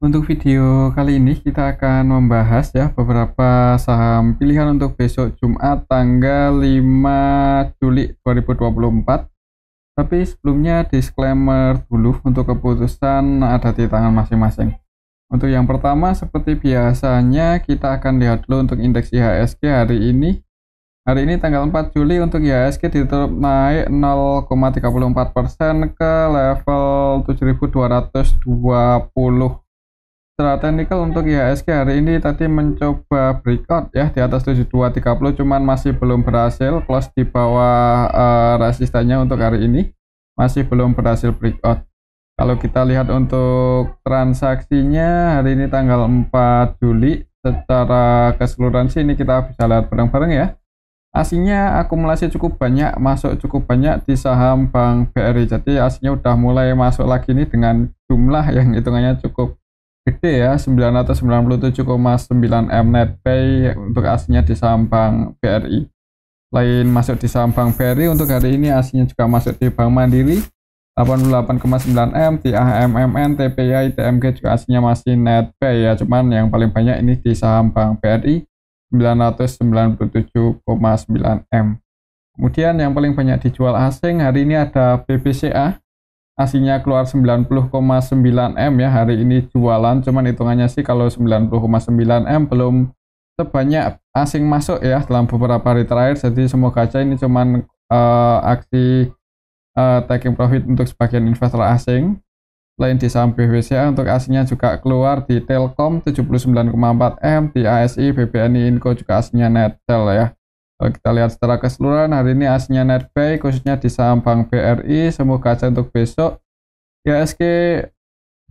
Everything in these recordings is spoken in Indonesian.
Untuk video kali ini kita akan membahas ya beberapa saham pilihan untuk besok Jumat tanggal 5 Juli 2024. Tapi sebelumnya disclaimer dulu, untuk keputusan ada di tangan masing-masing. Untuk yang pertama, seperti biasanya kita akan lihat dulu untuk indeks IHSG hari ini. Hari ini tanggal 4 Juli untuk IHSG ditutup naik 0,34% ke level 7.220. Secara teknikal untuk IHSG hari ini tadi mencoba breakout ya di atas 7230, cuman masih belum berhasil close di bawah resistannya. Untuk hari ini masih belum berhasil breakout. Kalau kita lihat untuk transaksinya hari ini tanggal 4 Juli secara keseluruhan sih ini kita bisa lihat bareng-bareng ya. Aslinya akumulasi cukup banyak, masuk cukup banyak di saham Bank BRI. Jadi aslinya udah mulai masuk lagi nih dengan jumlah yang hitungannya cukup gede ya, 997,9 M net pay untuk aslinya di saham Bank BRI. Lain masuk di saham Bank BRI untuk hari ini aslinya juga masuk di Bank Mandiri 88,9 M, di AHMMN, TPI, TMG juga aslinya masih net pay ya, cuman yang paling banyak ini di saham Bank BRI 997,9 M. Kemudian yang paling banyak dijual asing hari ini ada BBCA. Aslinya keluar 90,9 M ya, hari ini jualan, cuman hitungannya sih kalau 90,9 M belum sebanyak asing masuk ya dalam beberapa hari terakhir. Jadi semoga aja ini cuman aksi taking profit untuk sebagian investor asing. Lain di saham BBCA untuk aslinya juga keluar di Telkom 79,4 M, di ASI, BBNI Inco juga aslinya net sell ya. Kalau kita lihat secara keseluruhan hari ini aslinya net buy khususnya di saham Bank BRI. Semoga aja untuk besok IHSG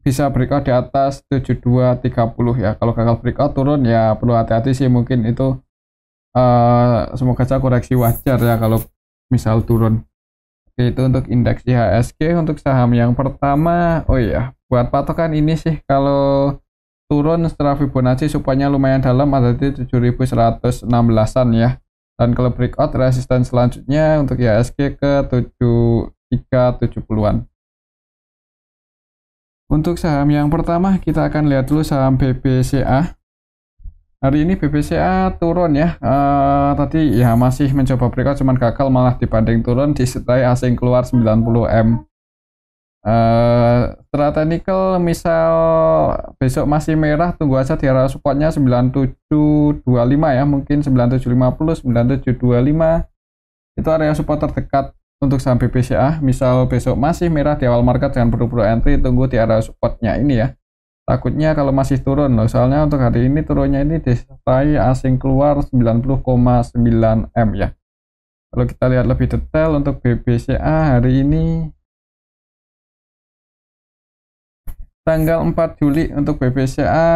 bisa breakout di atas 7230 ya. Kalau gagal breakout turun ya perlu hati-hati sih, mungkin itu semoga aja koreksi wajar ya kalau misal turun. Oke, itu untuk indeks IHSG. Untuk saham yang pertama, oh iya, buat patokan ini sih kalau turun setelah Fibonacci supaya lumayan dalam, ada di 7116-an ya. Dan kalau breakout resisten selanjutnya untuk IHSG ke 7370-an. Untuk saham yang pertama kita akan lihat dulu saham BBCA. Hari ini BBCA turun ya. Tadi ya masih mencoba breakout cuman gagal, malah dibanding turun disertai asing keluar 90 M. Secara teknikal misal besok masih merah, tunggu aja di area supportnya 9725 ya, mungkin 9750, 9725 itu area support terdekat untuk saham BBCA. Misal besok masih merah di awal market, jangan buru-buru entry, tunggu di area supportnya ini ya. Takutnya kalau masih turun loh, soalnya untuk hari ini turunnya ini disertai asing keluar 90,9 M ya. Kalau kita lihat lebih detail untuk BBCA hari ini tanggal 4 Juli untuk BBCA,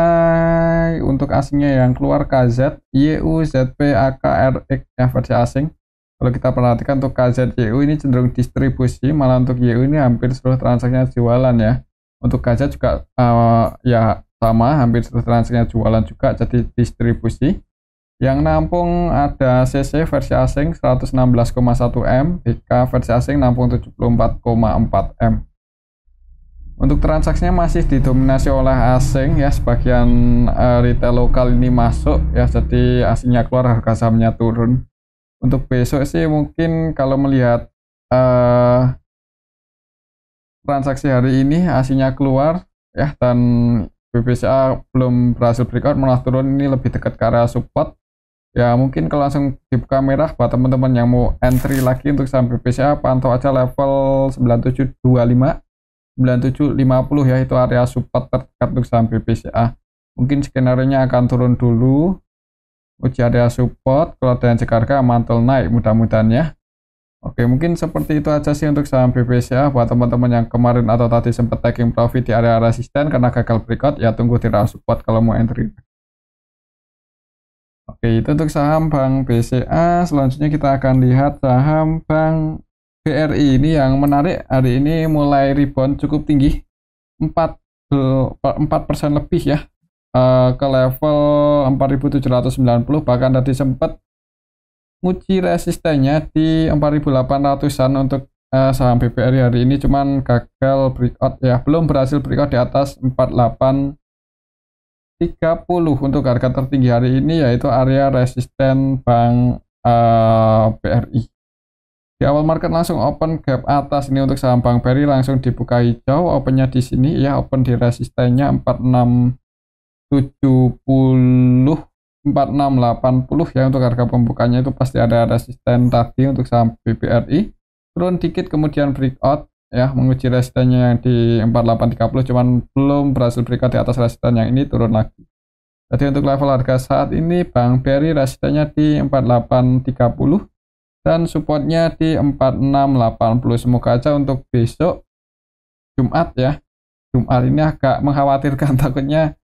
untuk asingnya yang keluar KZ, YU, ZP, AK, RX ya, versi asing. Kalau kita perhatikan untuk KZ, YU ini cenderung distribusi, malah untuk YU ini hampir seluruh transaksinya jualan ya. Untuk KZ juga ya sama, hampir seluruh transaksinya jualan juga, jadi distribusi. Yang nampung ada CC versi asing 116,1 M, BK versi asing nampung 74,4 M. Untuk transaksinya masih didominasi oleh asing ya, sebagian retail lokal ini masuk ya, jadi asingnya keluar, harga sahamnya turun. Untuk besok sih mungkin kalau melihat transaksi hari ini asingnya keluar ya, dan BBCA belum berhasil breakout malah turun, ini lebih dekat ke area support ya. Mungkin kalau langsung dibuka merah buat teman-teman yang mau entry lagi untuk saham BBCA, pantau aja level 9725 9750 ya, itu area support terdekat untuk saham BBCA. Mungkin skenario-nya akan turun dulu, uji area support, kalau ada yang cek harga mantul naik mudah-mudahan ya. Oke, mungkin seperti itu aja sih untuk saham BBCA. Buat teman-teman yang kemarin atau tadi sempat taking profit di area resisten karena gagal breakout ya, tunggu di area support kalau mau entry. Oke, itu untuk saham Bank BCA. Selanjutnya kita akan lihat saham Bank BRI. Ini yang menarik, hari ini mulai rebound cukup tinggi, 4% lebih ya, ke level 4790, bahkan tadi sempat uji resistennya di 4800-an untuk saham BBRI hari ini, cuman gagal breakout ya, belum berhasil breakout di atas 48 30 untuk harga tertinggi hari ini, yaitu area resisten Bank BRI. Di awal market langsung open gap atas ini untuk saham Bank BRI langsung dibuka hijau, opennya di sini ya, open di resistennya 4670 4680 ya, untuk harga pembukanya itu pasti ada resisten tadi untuk saham BBRI. Turun dikit kemudian breakout ya, menguji resistennya yang di 4830, cuman belum berhasil breakout di atas resisten yang ini, turun lagi. Jadi untuk level harga saat ini Bank BRI resistennya di 4830 dan supportnya di 4680. Semoga aja untuk besok Jumat ya, Jumat ini agak mengkhawatirkan, takutnya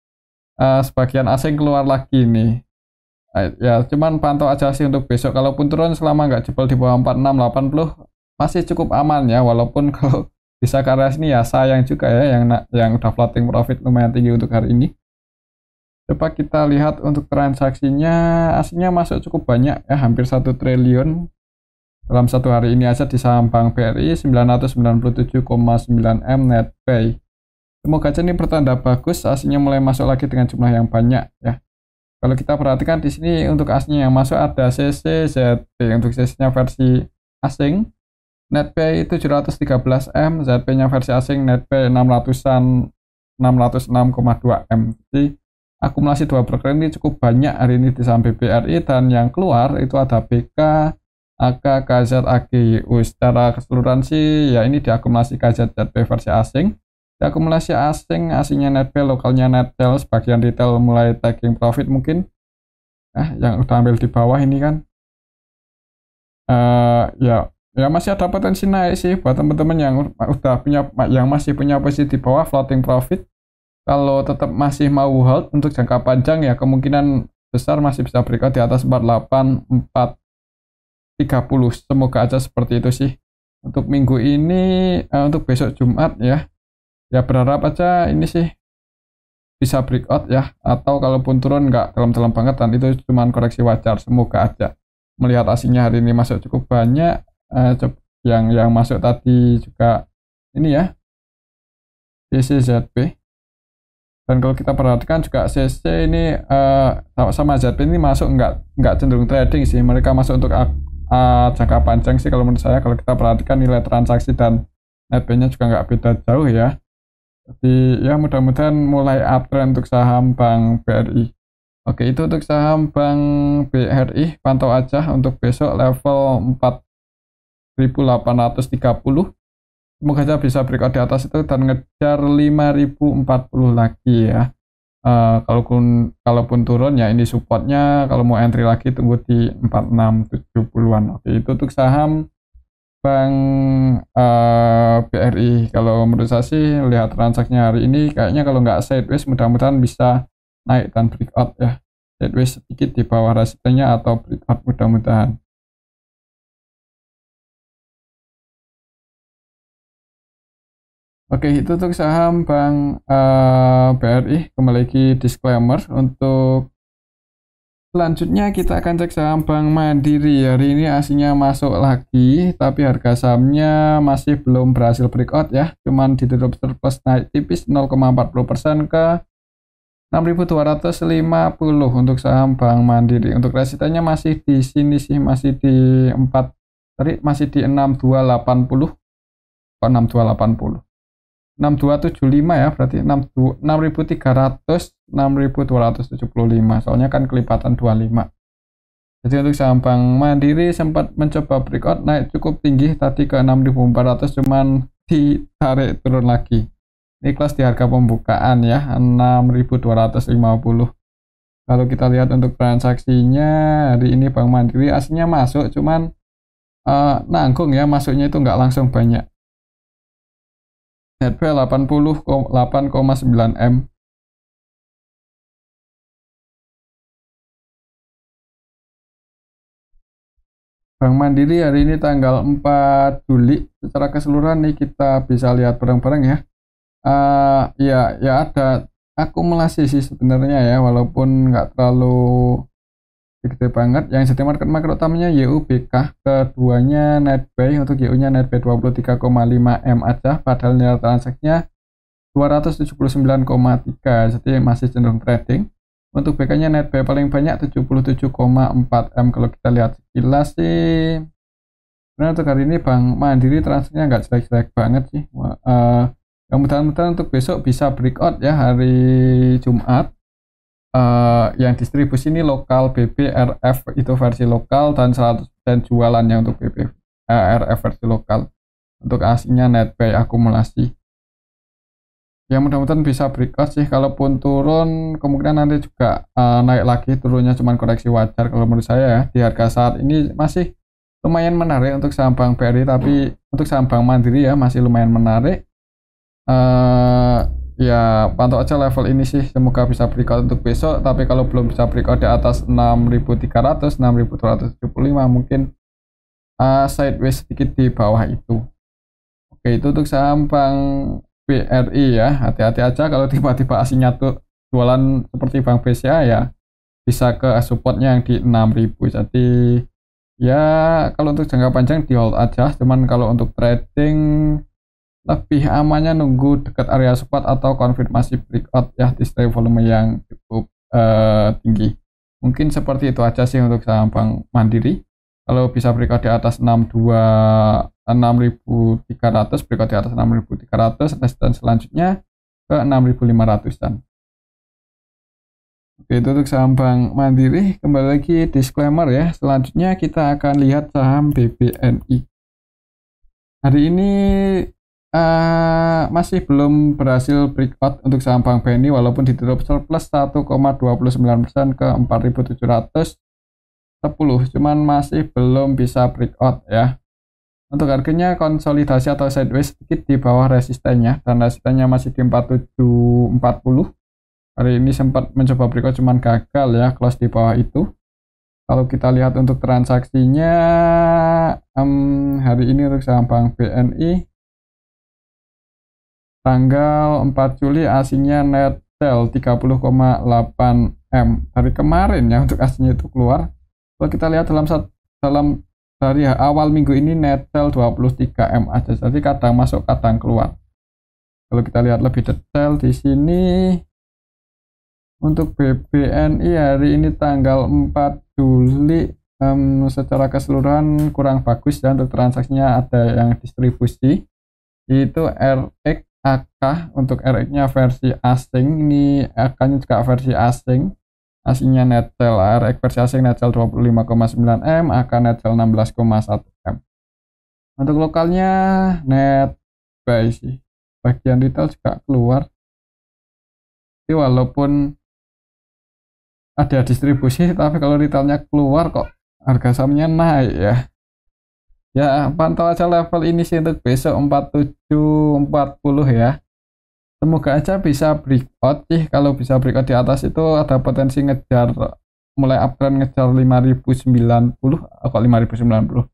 sebagian asing keluar lagi nih. Ya cuman pantau aja sih untuk besok, kalaupun turun selama nggak jebol di bawah 4680 masih cukup aman ya, walaupun kalau bisa ke area sini ya sayang juga ya, yang udah floating profit lumayan tinggi untuk hari ini. Coba kita lihat untuk transaksinya, aslinya masuk cukup banyak ya, hampir 1 triliun dalam satu hari ini aja di saham Bank BRI, 997,9 M net pay. Semoga aja ini pertanda bagus, aslinya mulai masuk lagi dengan jumlah yang banyak ya. Kalau kita perhatikan di sini untuk aslinya yang masuk ada CCZP, untuk CC-nya versi asing net pay 713 M, ZP-nya versi asing net pay 600-an 606,2 M. Jadi akumulasi dua broker ini cukup banyak hari ini di saham BBRI, dan yang keluar itu ada BK, AK, KZ, AGU. Secara keseluruhan sih ya ini diakumulasi KZZP versi asing, diakumulasi asing, asingnya net pay, lokalnya net sell, sebagian retail mulai taking profit mungkin yang udah ambil di bawah ini kan ya masih ada potensi naik sih buat teman-teman yang udah punya, yang masih punya posisi di bawah floating profit. Kalau tetap masih mau hold untuk jangka panjang ya kemungkinan besar masih bisa breakout di atas 48430. Semoga aja seperti itu sih untuk minggu ini. Untuk besok Jumat ya berharap aja ini sih bisa breakout ya, atau kalaupun turun nggak dalam-dalam banget, dan itu cuma koreksi wajar. Semoga aja. Melihat aslinya hari ini masuk cukup banyak, yang masuk tadi juga ini ya CCZP. Dan kalau kita perhatikan juga CC ini sama ZP ini masuk nggak cenderung trading sih, mereka masuk untuk jangka panjang sih kalau menurut saya. Kalau kita perhatikan nilai transaksi dan netpay-nya juga nggak beda jauh ya. Jadi ya mudah-mudahan mulai uptrend untuk saham Bank BRI. Oke, itu untuk saham Bank BRI, pantau aja untuk besok level 4830. Semoga saja bisa breakout di atas itu dan ngejar 5040 lagi ya. Kalaupun turun ya ini supportnya, kalau mau entry lagi tunggu di 4670-an. Oke, itu untuk saham Bank BRI. Kalau menurut saya sih lihat transaksinya hari ini kayaknya kalau nggak sideways mudah-mudahan bisa naik dan breakout ya. Sideways sedikit di bawah resistennya atau breakout mudah-mudahan. Oke, itu untuk saham Bank BRI. Kembali lagi disclaimer. Untuk selanjutnya kita akan cek saham Bank Mandiri. Hari ini aslinya masuk lagi, tapi harga sahamnya masih belum berhasil breakout ya. Cuman ditutup surplus naik tipis 0,40% ke 6.250 untuk saham Bank Mandiri. Untuk resistennya masih di sini sih, masih di 6280. 6280. 6275 ya, berarti 6.300 6.275, soalnya kan kelipatan 25. Jadi untuk saham Bank Mandiri sempat mencoba breakout naik cukup tinggi tadi ke 6.400, cuman ditarik turun lagi. Ini kelas di harga pembukaan ya 6.250. Kalau kita lihat untuk transaksinya hari ini Bank Mandiri aslinya masuk, cuman nanggung ya, masuknya itu nggak langsung banyak. Net pay 88,9 M. Bank Mandiri hari ini tanggal 4 Juli. Secara keseluruhan nih kita bisa lihat bareng-bareng ya. Ya ada akumulasi sih sebenarnya ya, walaupun nggak terlalu gede banget. Yang jadi market utamanya YUBK, keduanya net buy. Untuk YU nya net buy 23,5 M aja, padahal nilai transaksinya 279,3, jadi masih cenderung trading. Untuk BK-nya net buy paling banyak 77,4 M. Kalau kita lihat sekilas sih, sebenarnya untuk hari ini Bank Mandiri transaksinya nggak jelek-jelek banget sih. Mudah-mudahan untuk besok bisa breakout ya hari Jumat. Yang distribusi ini lokal BBRF itu versi lokal dan 100% jualannya untuk BBRF versi lokal. Untuk aslinya net buy akumulasi. Ya mudah-mudahan bisa breakout sih. Kalaupun turun kemungkinan nanti juga naik lagi, turunnya cuma koreksi wajar kalau menurut saya ya. Di harga saat ini masih lumayan menarik untuk saham Bank BRI, tapi untuk saham Bank Mandiri ya masih lumayan menarik. Ya pantau aja level ini sih, semoga bisa breakout untuk besok. Tapi kalau belum bisa breakout di atas 6.300, 6.275 mungkin sideways sedikit di bawah itu. Oke, itu untuk saham Bank BRI ya, hati-hati aja kalau tiba-tiba aslinya tuh jualan seperti Bank BCA ya bisa ke supportnya yang di 6.000. Jadi ya kalau untuk jangka panjang di hold aja, cuman kalau untuk trading lebih amannya nunggu dekat area support atau konfirmasi breakout ya di strike volume yang cukup tinggi. Mungkin seperti itu aja sih untuk saham Bank Mandiri. Kalau bisa breakout di atas 6.300, breakout di atas 6.300, resistance selanjutnya ke 6.500-an. Oke, itu untuk saham Bank Mandiri. Kembali lagi disclaimer ya. Selanjutnya kita akan lihat saham BBNI. Hari ini masih belum berhasil breakout untuk saham Bank BNI walaupun ditutup surplus 1,29% ke 4.710, cuman masih belum bisa breakout ya. Untuk harganya konsolidasi atau sideways sedikit di bawah resistennya, dan resistennya masih di 4740. Hari ini sempat mencoba breakout cuman gagal ya, close di bawah itu. Kalau kita lihat untuk transaksinya hari ini untuk saham Bank BNI tanggal 4 Juli aslinya net sell 30,8 M. Hari kemarin ya untuk aslinya itu keluar. Kalau kita lihat dalam dari awal minggu ini net sell 23 M aja, jadi kadang masuk kadang keluar. Kalau kita lihat lebih detail di sini untuk BBNI hari ini tanggal 4 Juli secara keseluruhan kurang bagus ya. Untuk transaksinya ada yang distribusi itu RX AK. Untuk RX-nya versi asing, ini AK-nya juga versi asing. Aslinya net sell, RX versi asing net sell 25,9 M, AK net sell 16,1 M. Untuk lokalnya net buy sih. Bagian retail juga keluar. Jadi walaupun ada distribusi, tapi kalau retailnya keluar kok harga sahamnya naik ya. Ya pantau aja level ini sih untuk besok 4740 ya. Semoga aja bisa breakout sih. Kalau bisa breakout di atas itu ada potensi ngejar, mulai uptrend ngejar 5090 atau 5090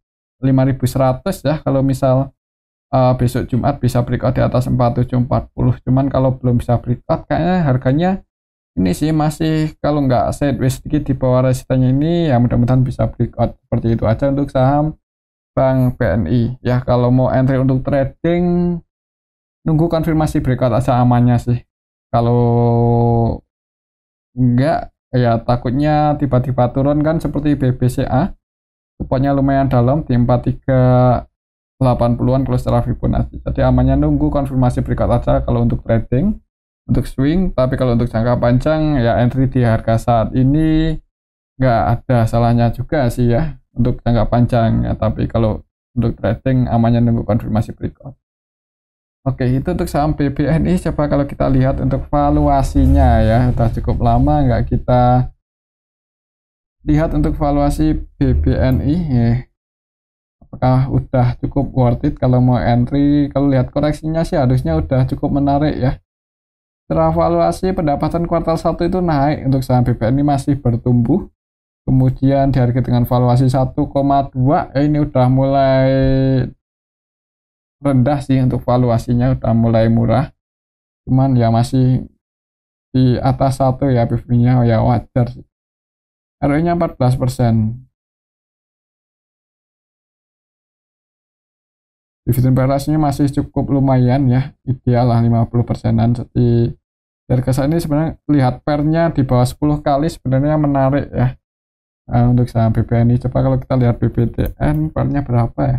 5100 ya. Kalau misal besok Jumat bisa breakout di atas 4740. Cuman kalau belum bisa breakout kayaknya harganya ini sih masih, kalau nggak sideways sedikit di bawah resistennya ini ya, mudah-mudahan bisa breakout. Seperti itu aja untuk saham Bank BNI ya. Kalau mau entry untuk trading nunggu konfirmasi breakout aja amannya sih. Kalau enggak ya takutnya tiba-tiba turun kan seperti BBCA, supportnya lumayan dalam di 4380-an kalau secara Fibonacci. Jadi amannya nunggu konfirmasi breakout aja kalau untuk trading, untuk swing. Tapi kalau untuk jangka panjang ya entry di harga saat ini nggak ada salahnya juga sih ya untuk jangka panjang ya. Tapi kalau untuk trading amannya nunggu konfirmasi breakout. Oke, itu untuk saham BBNI. Coba kalau kita lihat untuk valuasinya ya, sudah cukup lama nggak kita lihat untuk valuasi BBNI ya. Apakah udah cukup worth it kalau mau entry? Kalau lihat koreksinya sih harusnya udah cukup menarik ya. Secara valuasi pendapatan kuartal 1 itu naik, untuk saham BBNI masih bertumbuh. Kemudian di harga dengan valuasi 1,2 ya, ini udah mulai rendah sih untuk valuasinya, udah mulai murah. Cuman ya masih di atas 1 ya PV-nya ya, wajar sih. ROE-nya 14%. Dividen PER ratio-nya masih cukup lumayan ya, ideal lah 50%-an. Jadi dari kesan ini sebenarnya lihat PER-nya di bawah 10 kali sebenarnya menarik ya. Untuk saham BBNI, coba kalau kita lihat BBTN PER-nya berapa ya?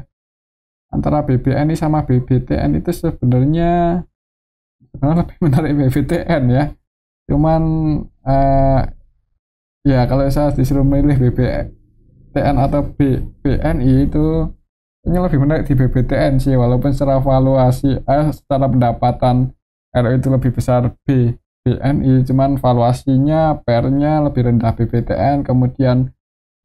Antara BBNI sama BBTN itu sebenarnya lebih menarik BBTN ya. Cuman ya kalau saya disuruh milih BBTN atau BBNI itu ini lebih menarik di BBTN sih, walaupun secara valuasi secara pendapatan RO itu lebih besar BBNI, cuman valuasinya PER-nya lebih rendah BBTN, kemudian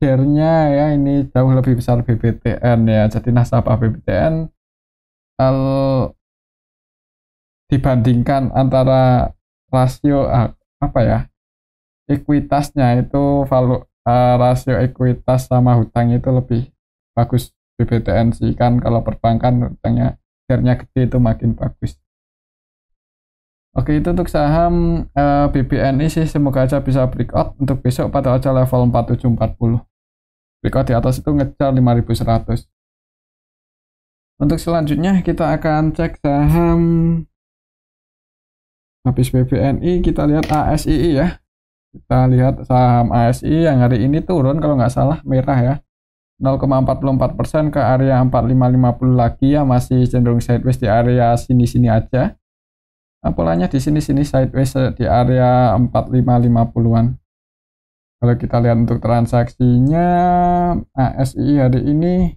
share-nya ya ini jauh lebih besar BBTN ya. Jadi nasabah BBTN dibandingkan antara rasio apa ya, ekuitasnya itu rasio ekuitas sama hutang itu lebih bagus BBTN sih, kan kalau perbankan hutangnya share-nya gede itu makin bagus. Oke, itu untuk saham BBNI sih, semoga aja bisa breakout untuk besok pada aja level 4740. Breakout di atas itu ngejar 5100. Untuk selanjutnya kita akan cek saham habis BBNI, kita lihat ASII ya. Kita lihat saham ASI yang hari ini turun kalau nggak salah, merah ya, 0,44% ke area 4550 lagi ya, masih cenderung sideways di area sini-sini aja. Polanya di sini-sini sideways di area 4550-an. Kalau kita lihat untuk transaksinya ASI hari ini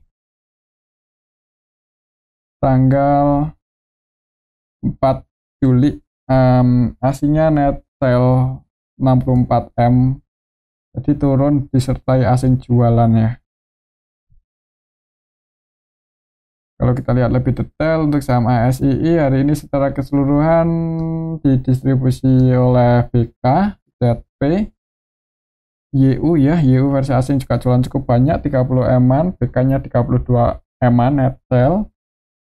tanggal 4 Juli, asingnya net sell 64M, jadi turun disertai asing jualan ya. Kalau kita lihat lebih detail untuk saham ASII hari ini secara keseluruhan didistribusi oleh BK, ZP, YU ya, YU versi asing juga jualan cukup banyak 30 M-an, BK-nya 32 M-an net sell.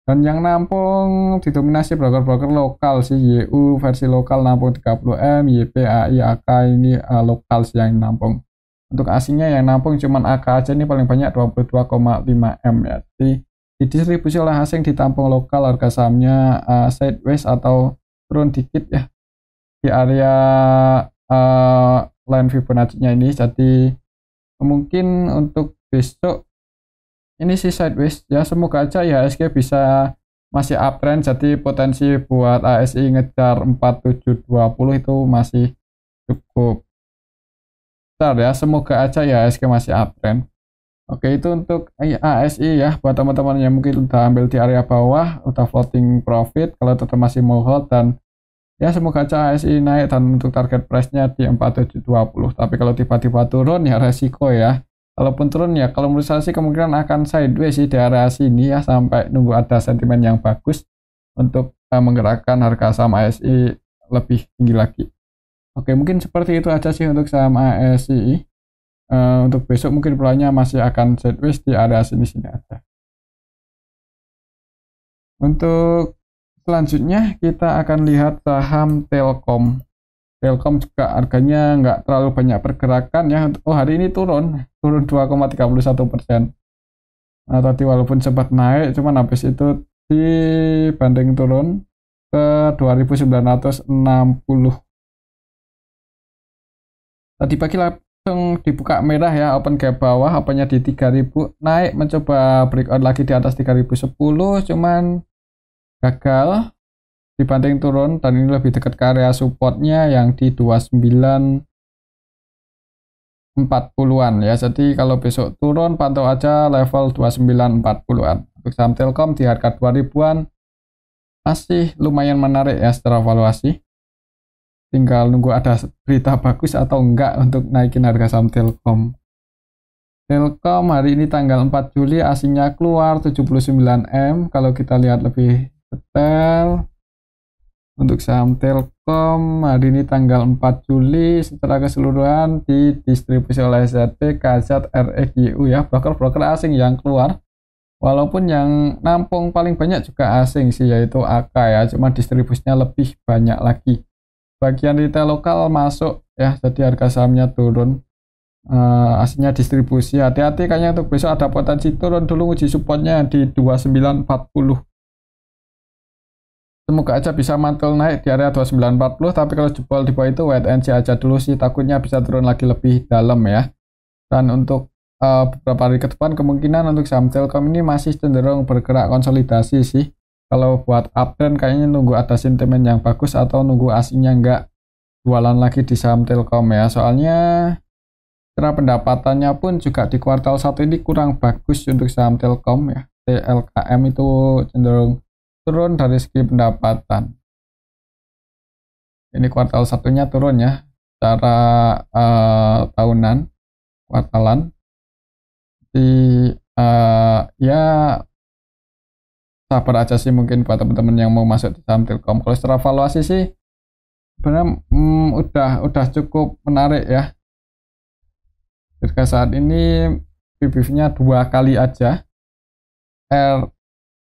Dan yang nampung didominasi broker-broker lokal sih, YU versi lokal nampung 30M, YP, AI, AK ini lokal sih yang nampung. Untuk asingnya yang nampung cuman AK aja ini paling banyak 22,5M ya. Jadi didistribusi oleh asing ditampung lokal, harga sahamnya sideways atau turun dikit ya di area line Fibonacci-nya ini. Jadi mungkin untuk besok ini sih sideways ya, semoga aja ya IHSG bisa masih uptrend, jadi potensi buat ASI ngejar 4720 itu masih cukup besar ya, semoga aja ya IHSG masih uptrend. Oke, itu untuk ASI ya, buat teman-teman yang mungkin udah ambil di area bawah, udah floating profit, kalau tetap masih mau hold, dan ya semoga aja ASI naik dan untuk target price-nya di 4720. Tapi kalau tiba-tiba turun ya resiko ya. Kalaupun turun ya, kalau menurut saya sih kemungkinan akan sideways sih di area sini ya, sampai nunggu ada sentimen yang bagus untuk menggerakkan harga saham ASI lebih tinggi lagi. Oke, mungkin seperti itu aja sih untuk saham ASI. Untuk besok mungkin polanya masih akan sideways di area sini-sini aja. Untuk selanjutnya kita akan lihat saham Telkom. Telkom juga harganya nggak terlalu banyak pergerakan ya. Oh, hari ini turun 2,31%. Nah, tadi walaupun sempat naik, cuman habis itu dibanding turun ke 2.960. Tadi pagi langsung dibuka merah ya, open gap bawah, opennya di 3000, naik mencoba breakout lagi di atas 3010, cuman gagal dibanding turun, dan ini lebih dekat ke area supportnya yang di 2940-an ya. Jadi kalau besok turun pantau aja level 2940-an. Untuk saham Telkom di harga 2000-an masih lumayan menarik ya secara valuasi. Tinggal nunggu ada berita bagus atau enggak untuk naikin harga saham Telkom. Telkom hari ini tanggal 4 Juli asingnya keluar 79M. Kalau kita lihat lebih detail untuk saham Telkom hari ini tanggal 4 Juli secara keseluruhan didistribusi oleh ZP, KZ, RX, YU ya, broker-broker asing yang keluar. Walaupun yang nampung paling banyak juga asing sih, yaitu AK ya, cuma distribusinya lebih banyak lagi. Bagian retail lokal masuk ya, jadi harga sahamnya turun. Aslinya distribusi, hati-hati kayaknya untuk besok ada potensi turun dulu, uji supportnya di 2940. semoga aja bisa mantul naik di area 2940, tapi kalau jebol di bawah itu wait and see aja dulu sih, takutnya bisa turun lagi lebih dalam ya. Dan untuk beberapa hari ke depan kemungkinan untuk saham Telkom ini masih cenderung bergerak konsolidasi sih. Kalau buat uptrend kayaknya nunggu ada sentimen yang bagus atau nunggu asingnya nggak jualan lagi di saham Telkom ya. Soalnya cara pendapatannya pun juga di kuartal 1 ini kurang bagus untuk saham Telkom ya. TLKM itu cenderung turun dari segi pendapatan. Ini kuartal satunya turun ya secara tahunan, kuartalan. Ya sabar aja sih mungkin buat teman-teman yang mau masuk di saham Telkom. Kalau secara valuasi sih sebenarnya udah cukup menarik ya. Harga saat ini PBV-nya 2 kali aja,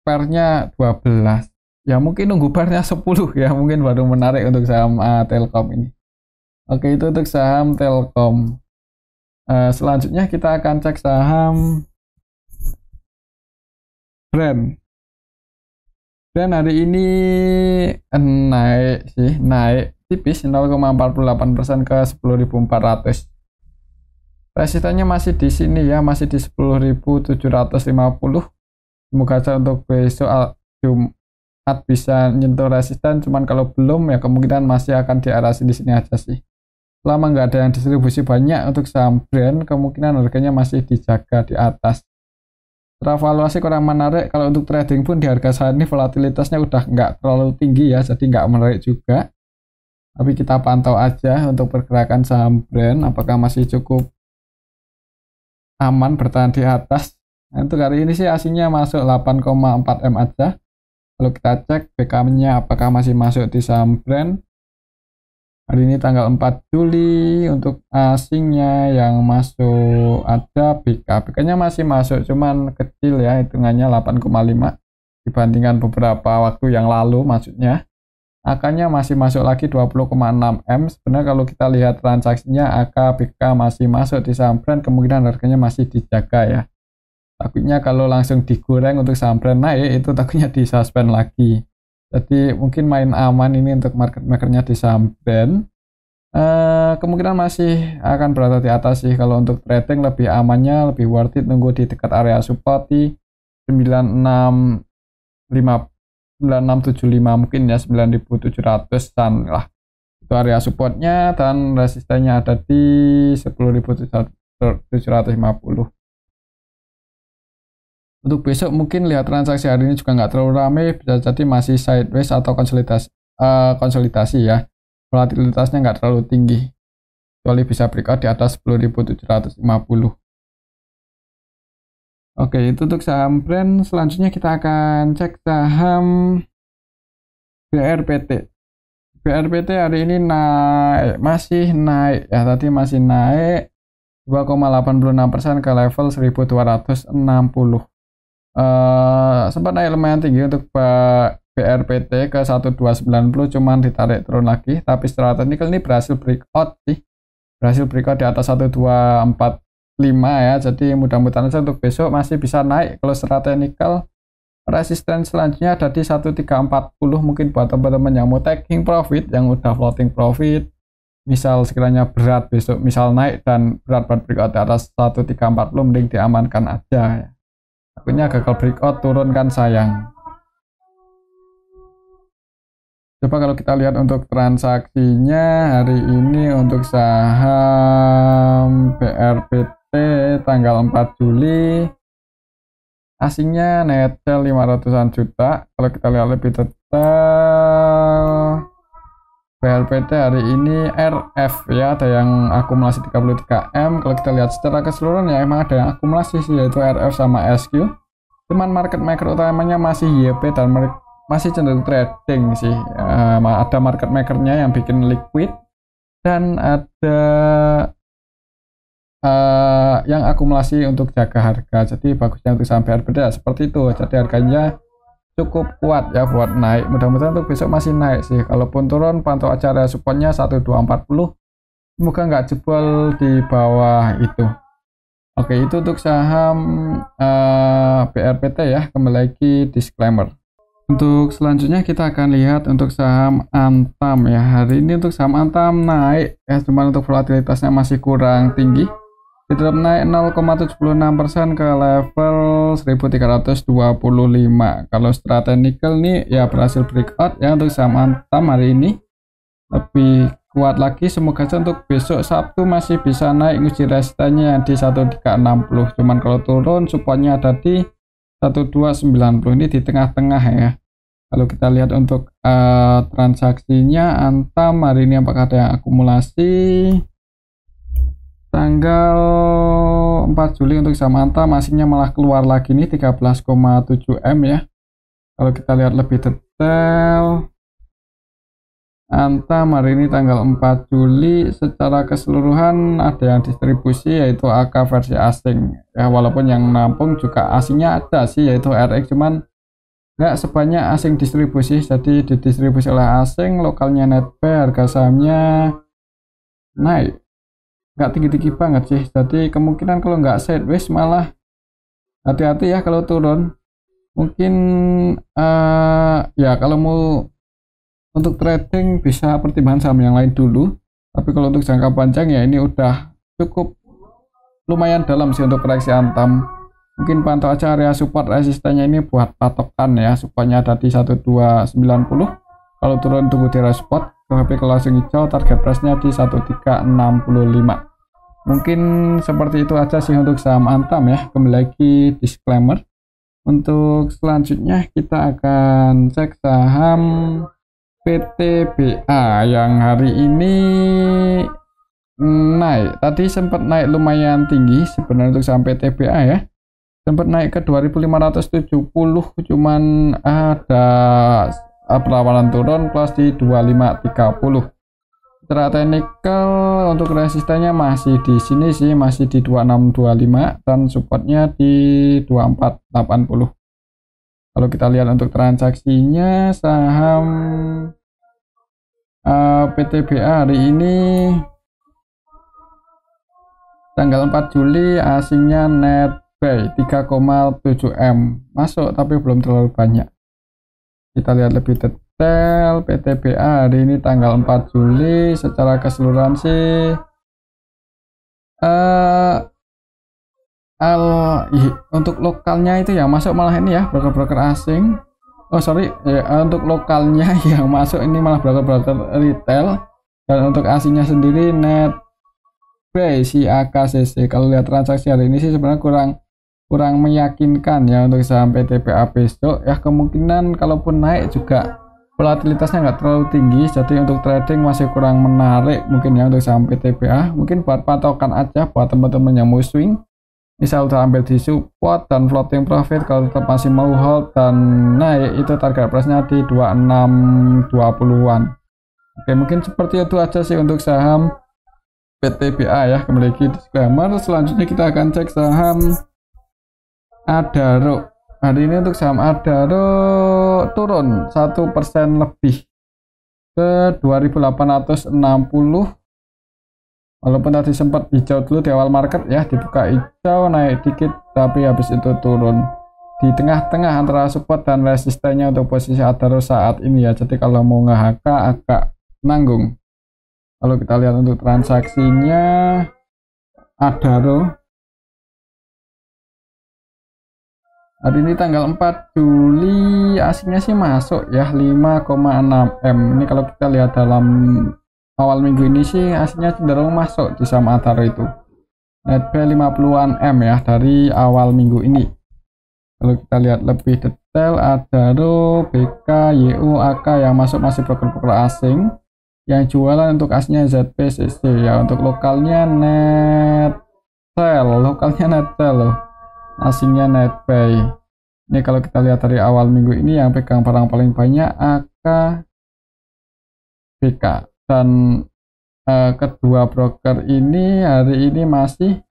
pair-nya 12. Ya mungkin nunggu pair-nya 10 ya, mungkin baru menarik untuk saham Telkom ini. Oke, itu untuk saham Telkom. Selanjutnya kita akan cek saham Brand. Dan hari ini naik tipis 0,48% ke 10.400. Resistennya masih di sini ya, masih di 10.750. Semoga saja untuk besok Jumat bisa nyentuh resisten, cuman kalau belum ya kemungkinan masih akan di area di sini aja sih. Selama nggak ada yang distribusi banyak untuk saham Brand, kemungkinan harganya masih dijaga di atas. Valuasi kurang menarik. Kalau untuk trading pun di harga saat ini volatilitasnya udah nggak terlalu tinggi ya, jadi nggak menarik juga. Tapi kita pantau aja untuk pergerakan saham Brand, apakah masih cukup aman bertahan di atas. Nah, untuk hari ini sih aslinya masuk 8,4 M aja. Kalau kita cek BK-nya apakah masih masuk di saham Brand. Hari ini tanggal 4 Juli untuk asingnya yang masuk ada BK-nya masih masuk, cuman kecil ya, hitungannya 8,5 dibandingkan beberapa waktu yang lalu maksudnya. AK-nya masih masuk lagi 20,6 M. Sebenarnya kalau kita lihat transaksinya AK BK masih masuk di saham Brand, kemungkinan harganya masih dijaga ya. Takutnya kalau langsung digoreng untuk saham Brand naik, itu takutnya disuspend lagi. Jadi mungkin main aman ini untuk market makernya di saham Brand. Kemungkinan masih akan berada di atas sih. Kalau untuk trading lebih amannya, lebih worth it nunggu di dekat area support di 9675 mungkin ya, 9700-an lah. Itu area supportnya, dan resistennya ada di 10.750. Untuk besok mungkin lihat transaksi hari ini juga nggak terlalu ramai, bisa jadi masih sideways atau konsolidasi ya. Volatilitasnya nggak terlalu tinggi, kecuali bisa breakout di atas 10.750. Oke, itu untuk saham Brand. Selanjutnya kita akan cek saham BRPT. BRPT hari ini masih naik ya, tadi masih naik 2,86% ke level 1.260. Sempat naik lumayan tinggi untuk BRPT ke 1290, cuman ditarik turun lagi. Tapi secara teknikal ini berhasil breakout sih, berhasil breakout di atas 1245 ya. Jadi mudah-mudahan saja untuk besok masih bisa naik. Kalau secara teknikal resisten selanjutnya ada di 1340. Mungkin buat teman-teman yang mau taking profit, yang udah floating profit, misal sekiranya berat besok misal naik dan berat buat breakout di atas 1340, mending diamankan aja ya. Takutnya gagal breakout turun kan sayang. Coba kalau kita lihat untuk transaksinya hari ini untuk saham BRPT tanggal 4 Juli asingnya net sell 500-an juta. Kalau kita lihat lebih detail, BRPT hari ini RF ya, ada yang akumulasi 33M. Kalau kita lihat secara keseluruhan ya emang ada yang akumulasi sih, yaitu RF sama SQ. Cuman market maker utamanya masih YP dan masih cenderung trading sih. Ada market makernya yang bikin liquid dan ada yang akumulasi untuk jaga harga. Jadi bagusnya untuk saham BRPT ya seperti itu. Jadi harganya cukup kuat ya buat naik. Mudah-mudahan untuk besok masih naik sih. Kalaupun turun pantau aja area supportnya 1240. Semoga nggak jebol di bawah itu. Oke, itu untuk saham BRPT ya. Kembali lagi disclaimer. Untuk selanjutnya kita akan lihat untuk saham Antam ya. Hari ini untuk saham Antam naik ya, cuman untuk volatilitasnya masih kurang tinggi. Tetap naik 0,76% ke level 1325. Kalau secara technical nih ya berhasil breakout ya untuk saham Antam hari ini. Lebih kuat lagi, semoga saja untuk besok Sabtu masih bisa naik nguji resistennya di 1360. Cuman kalau turun supportnya ada di 1290, ini di tengah-tengah ya. Kalau kita lihat untuk transaksinya Antam hari ini apakah ada yang akumulasi tanggal 4 Juli untuk saham Antam aslinya malah keluar lagi nih 13,7 M ya. Kalau kita lihat lebih detail Antam hari ini tanggal 4 Juli secara keseluruhan ada yang distribusi yaitu AK versi asing ya, walaupun yang nampung juga asingnya ada sih yaitu RX, cuman nggak sebanyak asing distribusi, jadi didistribusi oleh asing. Lokalnya netpay harga sahamnya naik nggak tinggi-tinggi banget sih, jadi kemungkinan kalau nggak sideways malah hati-hati ya kalau turun. Mungkin ya kalau mau untuk trading bisa pertimbangan saham yang lain dulu, tapi kalau untuk jangka panjang ya ini udah cukup lumayan dalam sih untuk koreksi Antam. Mungkin pantau aja area support resistennya ini buat patokan ya, supportnya ada di 1290. Kalau turun tunggu di area support, tapi kalau langsung hijau target price-nya di 1365. Mungkin seperti itu aja sih untuk saham Antam ya. Kembali lagi disclaimer. Untuk selanjutnya kita akan cek saham PTBA yang hari ini naik. Tadi sempat naik lumayan tinggi sebenarnya untuk saham PTBA ya. Sempat naik ke 2570, cuman ada perlawanan turun close di 2530. Secara technical untuk resistennya masih di sini sih, masih di 2625 dan supportnya di 2480. Kalau kita lihat untuk transaksinya saham PTBA hari ini tanggal 4 Juli asingnya netpay 3,7 M masuk tapi belum terlalu banyak. Kita lihat lebih detail PTBA hari ini tanggal 4 Juli secara keseluruhan sih untuk lokalnya itu yang masuk malah ini ya broker-broker asing. Oh sorry ya, untuk lokalnya yang masuk ini malah broker-broker retail, dan untuk asingnya sendiri netpay si AKCC. Kalau lihat transaksi hari ini sih sebenarnya kurang meyakinkan ya untuk saham PTBA besok ya. Kemungkinan kalaupun naik juga volatilitasnya nggak terlalu tinggi, jadi untuk trading masih kurang menarik mungkin ya untuk saham PTBA. Mungkin buat patokan aja buat teman-teman yang mau swing, misal udah ambil di support dan floating profit, kalau tetap masih mau hold dan naik itu target price nya di 2620-an. Oke, mungkin seperti itu aja sih untuk saham PTBA ya. Kembali lagi disclaimer. Selanjutnya kita akan cek saham Adaro. Hari ini untuk saham Adaro turun 1% lebih ke 2860. Walaupun tadi sempat hijau dulu di awal market ya, dibuka hijau naik dikit tapi habis itu turun di tengah-tengah antara support dan resistennya untuk posisi Adaro saat ini ya. Jadi kalau mau nge-HK agak nanggung. Kalau kita lihat untuk transaksinya Adaro hari ini tanggal 4 Juli asingnya sih masuk ya 5,6 M. Ini kalau kita lihat dalam awal minggu ini sih aslinya cenderung masuk di saham Adaro itu netpay 50-an M ya dari awal minggu ini. Kalau kita lihat lebih detail Adaro, BK, YU, AK yang masuk masih broker-broker asing, yang jualan untuk aslinya ZPCC ya. Untuk lokalnya Nettel loh, asingnya netpay. Ini kalau kita lihat dari awal minggu ini yang pegang barang paling banyak AK, BK, dan kedua broker ini hari ini masih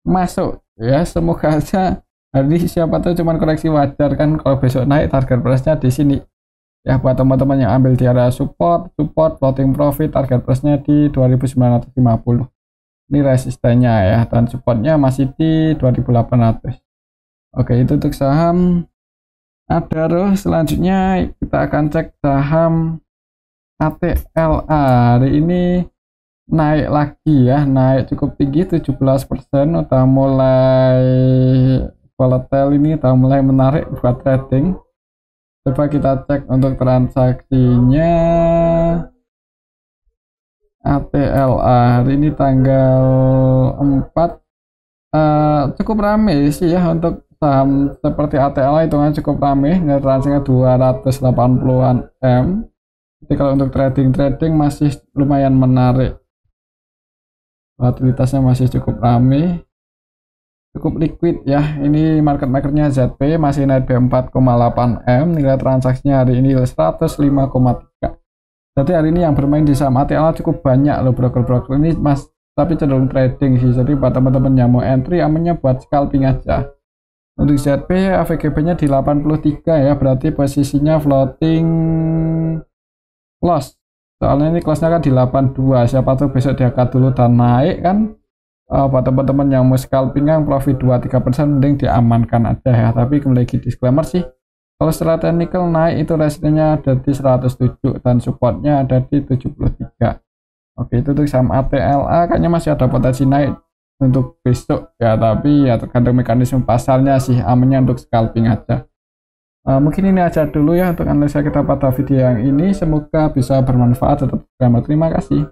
masuk ya. Semoga aja hari ini siapa tahu cuman koreksi wajar kan, kalau besok naik target price-nya di sini ya. Buat teman-teman yang ambil di area support floating profit target price-nya di 2950. Ini resistennya ya, dan supportnya masih di 2800. Oke, itu untuk saham Terus selanjutnya kita akan cek saham ATLA. Hari ini naik lagi ya, naik cukup tinggi 17%, udah mulai volatile, ini udah mulai menarik buat trading. Coba kita cek untuk transaksinya. ATLA hari ini tanggal 4, cukup rame sih ya untuk saham seperti ATLA, hitungan cukup rame, nilai transaksinya 280-an M. Jadi kalau untuk trading masih lumayan menarik, volatilitasnya masih cukup rame, cukup liquid ya. Ini market makernya ZP, masih naik 4,8 M, nilai transaksinya hari ini 105,3. Jadi hari ini yang bermain di saham ATLA cukup banyak loh broker-broker ini mas, tapi cenderung trading sih. Jadi buat teman-teman yang mau entry, amannya buat scalping aja. Untuk ZP AVGB-nya di 83 ya, berarti posisinya floating loss. Soalnya ini close-nya kan di 82, siapa tuh besok diangkat dulu dan naik kan. Buat teman-teman yang mau scalping yang profit 2-3% mending diamankan aja ya. Tapi kembali lagi disclaimer sih, kalau secara technical naik itu resistenya ada di 107 dan supportnya ada di 73. Oke, itu untuk saham ATLA kayaknya masih ada potensi naik untuk besok ya, tapi ya tergantung mekanisme pasarnya sih, amannya untuk scalping aja. Mungkin ini aja dulu ya untuk analisa kita pada video yang ini, semoga bisa bermanfaat. Terima kasih.